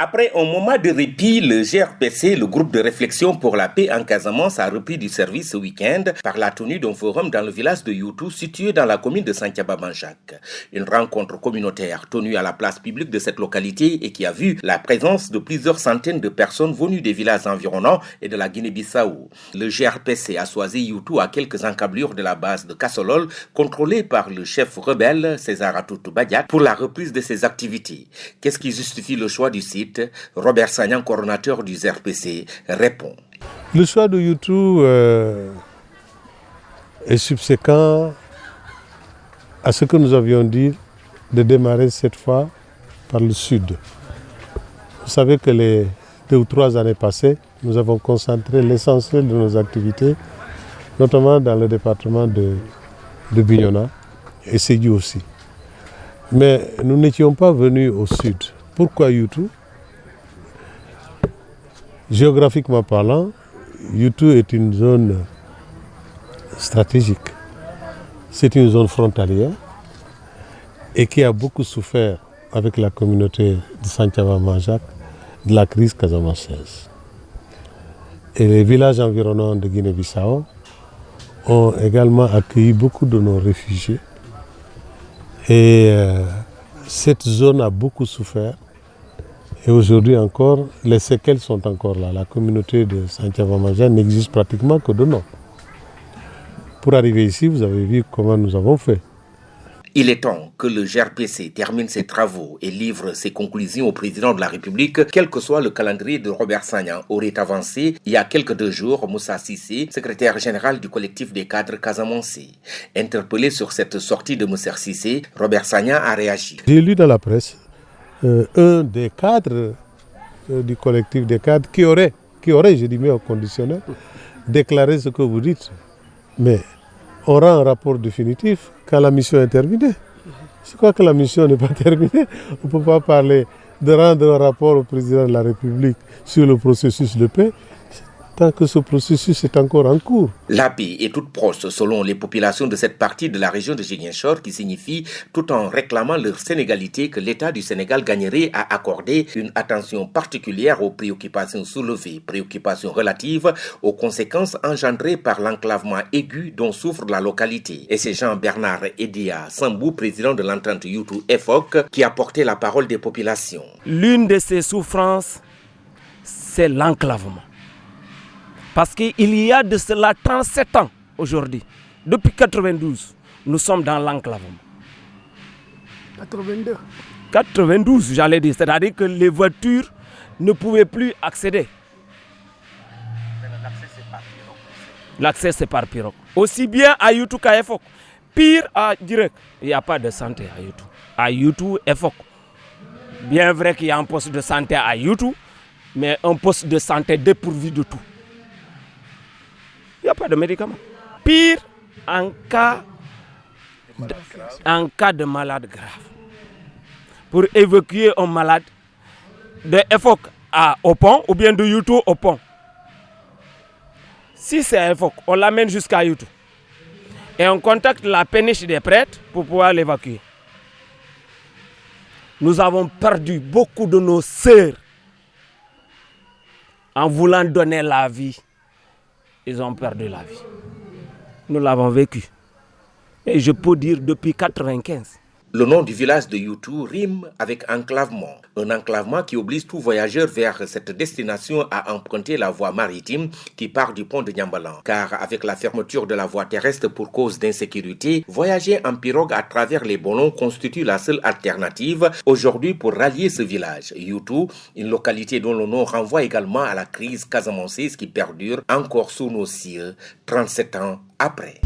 Après un moment de répit, le GRPC, le groupe de réflexion pour la paix en Casamance, a repris du service ce week-end par la tenue d'un forum dans le village de Youtou, situé dans la commune de Santhiaba-Manjaak. Une rencontre communautaire tenue à la place publique de cette localité et qui a vu la présence de plusieurs centaines de personnes venues des villages environnants et de la Guinée-Bissau. Le GRPC a choisi Youtou à quelques encablures de la base de Kassolol, contrôlée par le chef rebelle César Atutu Badiat, pour la reprise de ses activités. Qu'est-ce qui justifie le choix du site? Robert Sagnan, coordonnateur du GRPC, répond. Le choix de Youtou est subséquent à ce que nous avions dit de démarrer cette fois par le sud. Vous savez que les 2 ou 3 années passées, nous avons concentré l'essentiel de nos activités, notamment dans le département de Bignona et Sédhiou aussi. Mais nous n'étions pas venus au sud. Pourquoi Youtou? Géographiquement parlant, Youtou est une zone stratégique. C'est une zone frontalière et qui a beaucoup souffert avec la communauté de Santhiaba-Manjaak de la crise casamançaise. Et les villages environnants de Guinée-Bissau ont également accueilli beaucoup de nos réfugiés. Et cette zone a beaucoup souffert. Et aujourd'hui encore, les séquelles sont encore là. La communauté de Santhiaba-Manjaak n'existe pratiquement que de nom. Pour arriver ici, vous avez vu comment nous avons fait. Il est temps que le GRPC termine ses travaux et livre ses conclusions au président de la République, quel que soit le calendrier de Robert Sagnan, aurait avancé il y a quelques 2 jours Moussa Cissé, secrétaire général du collectif des cadres casamançais. Interpellé sur cette sortie de Moussa Cissé, Robert Sagnan a réagi. J'ai lu dans la presse un des cadres du collectif des cadres qui aurait, je dis mais au conditionnel, déclaré ce que vous dites. Mais on rend un rapport définitif quand la mission est terminée. Je crois que la mission n'est pas terminée. On ne peut pas parler de rendre un rapport au président de la République sur le processus de paix tant que ce processus est encore en cours. La paix est toute proche selon les populations de cette partie de la région de Ziguinchor, qui signifie, tout en réclamant leur sénégalité, que l'État du Sénégal gagnerait à accorder une attention particulière aux préoccupations soulevées, préoccupations relatives aux conséquences engendrées par l'enclavement aigu dont souffre la localité. Et c'est Jean-Bernard Edia Sambou, président de l'entente Youtou EFOC, qui a porté la parole des populations. L'une de ces souffrances, c'est l'enclavement. Parce qu'il y a de cela 37 ans aujourd'hui. Depuis 92, nous sommes dans l'enclavement. 92, j'allais dire. C'est-à-dire que les voitures ne pouvaient plus accéder. L'accès, c'est par pirogue. Aussi bien à Youtou qu'à EFOC. Pire à direct. Il n'y a pas de santé à Youtou. À Youtou, EFOC. Bien vrai qu'il y a un poste de santé à Youtou, mais un poste de santé dépourvu de tout. Il n'y a pas de médicaments. Pire, en cas de malade grave. Pour évacuer un malade de EFOC au pont ou bien de Youtou au pont. Si c'est à EFOC, on l'amène jusqu'à Youtou. Et on contacte la péniche des prêtres pour pouvoir l'évacuer. Nous avons perdu beaucoup de nos sœurs en voulant donner la vie. Ils ont perdu la vie. Nous l'avons vécu. Et je peux dire depuis 1995. Le nom du village de Youtou rime avec enclavement. Un enclavement qui oblige tout voyageur vers cette destination à emprunter la voie maritime qui part du pont de Niambalan. Car avec la fermeture de la voie terrestre pour cause d'insécurité, voyager en pirogue à travers les Bolons constitue la seule alternative aujourd'hui pour rallier ce village. Youtou, une localité dont le nom renvoie également à la crise casamançaise qui perdure encore sous nos cieux 37 ans après.